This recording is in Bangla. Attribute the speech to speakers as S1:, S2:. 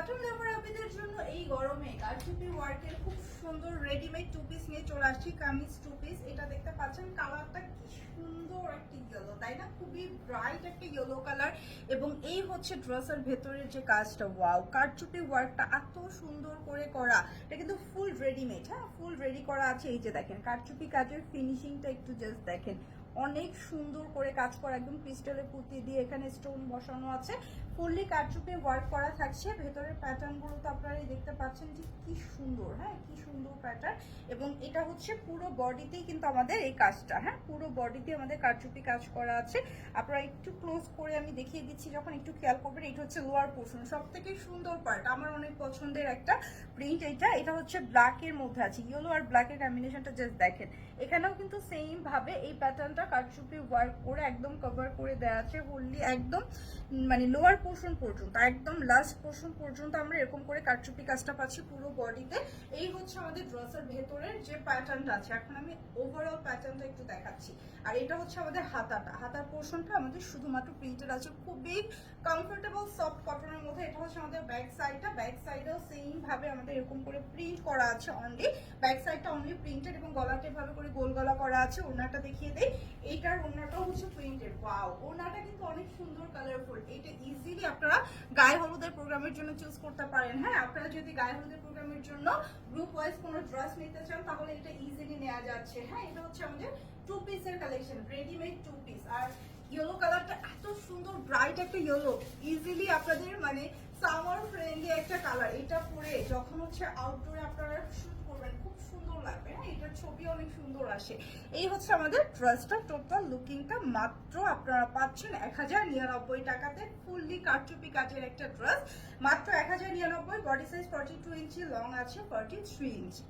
S1: কটন লাভার আপনাদের জন্য এই গরমে কারচুপি ওয়ার্কের খুব সুন্দর রেডিমেড টু পিস নিয়ে চলে আসছি। কামিজ টু পিস, এটা দেখতে পাচ্ছেন কালারটা কি সুন্দর একটা ইয়েলো, তাই না? খুবই ব্রাইট একটা ইয়েলো কালার। এবং এই হচ্ছে ড্রেসের ভেতরের যে কাজটা, ওয়াও, কারচুপি ওয়ার্কটা এত সুন্দর করে করা। এটা কিন্তু ফুল রেডিমেড, হ্যাঁ, ফুল রেডি করা আছে। এই যে দেখেন কারচুপি কাজের ফিনিশিংটা একটু জাস্ট দেখেন, অনেক সুন্দর করে কাজ করা, একদম ক্রিস্টালের পুঁতি দিয়ে এখানে স্টোন বসানো আছে। ফুললি কারচুপি ওয়ার্ক করা থাকছে। ভেতরের প্যাটার্নগুলো তো আপনারাই দেখতে পাচ্ছেন যে কি সুন্দর, হ্যাঁ, কি সুন্দর প্যাটার্ন। এবং এটা হচ্ছে পুরো বডিতেই কিন্তু আমাদের এই কাজটা, হ্যাঁ, পুরো বডিতে আমাদের কারচুপি কাজ করা আছে। আপনারা একটু ক্লোজ করে আমি দেখিয়ে দিচ্ছি, যখন একটু খেয়াল করবেন। এটা হচ্ছে লোয়ার পোর্শন, সব থেকে সুন্দর পার্ট, আমার অনেক পছন্দের একটা প্রিন্ট। এটা হচ্ছে ব্ল্যাকের মধ্যে আছে, ইয়েলো আর ব্ল্যাকের কম্বিনেশনটা জাস্ট দেখেন। এখানেও কিন্তু সেম ভাবে এই প্যাটার্নটা কারচুপি ওয়ার্ক করে একদম কভার করে দেওয়া আছে ফুললি, একদম মানে লোয়ার পোর্শন পর্যন্ত, একদম লাস্ট পোর্শন পর্যন্ত আমরা এরকম করে কারচুপি কাজটা পাচ্ছি পুরো বডিতে। এই হচ্ছে আমাদের ড্রেসের ভেতরের যে প্যাটার্নটা আছে। এখন আমি ওভারঅল প্যাটার্নটা একটু দেখাচ্ছি। আর এটা হচ্ছে আমাদের হাতার পোর্শনটা আমাদের শুধুমাত্র প্রিন্টেড আছে, খুবই কমফোর্টেবল সফট কটনের মধ্যে। এটা হচ্ছে আমাদের ব্যাক সাইডটা, ব্যাক সাইডেও সেম ভাবে আমাদের এরকম করে প্রিন্ট করা আছে অনলি, ব্যাক সাইডটা অনলি প্রিন্টেড এবং গলাটা এভাবে করে গোল গলা করা আছে। ওড়নাটা দেখিয়ে দেই, এইটার ওড়নাটাও হচ্ছে প্রিন্টেড। ওয়াও, ওড়নাটা কিন্তু অনেক সুন্দর কালারফুল। এটা ইজিলি আপনারা গায়ে হলুদের প্রোগ্রামের জন্য চুজ করতে পারেন। হ্যাঁ, আপনারা যদি গায়ে হলুদের প্রোগ্রামের জন্য গ্রুপ ওয়াইজ কোনো ড্রেস নিতে চান তাহলে এটা ইজিলি নেওয়া যাচ্ছে। হ্যাঁ, এটা হচ্ছে আমাদের টু পিসের কালেকশন, রেডিমেড টু পিস। আর ইয়েলো কালারটা এত সুন্দর ব্রাইট একটা ইয়েলো, ইজিলি আপনাদের মানে সামার ফ্রেন্ডলি একটা কালার। এটা পরে যখন হচ্ছে আউটডোরে আপনারা শুট করবেন খুব সুন্দর লাগবে। হ্যাঁ, এটার ছবি অনেক সুন্দর আসে। এই হচ্ছে আমাদের ড্রেসটা টোটাল লুকিংটা। মাত্র আপনারা পাচ্ছেন 1099 টাকাতে, ফুললি কারচুপি কাজের একটা ড্রেস, মাত্র 1099। বডি সাইজ 42 ইঞ্চি, লং আছে 43 ইঞ্চি।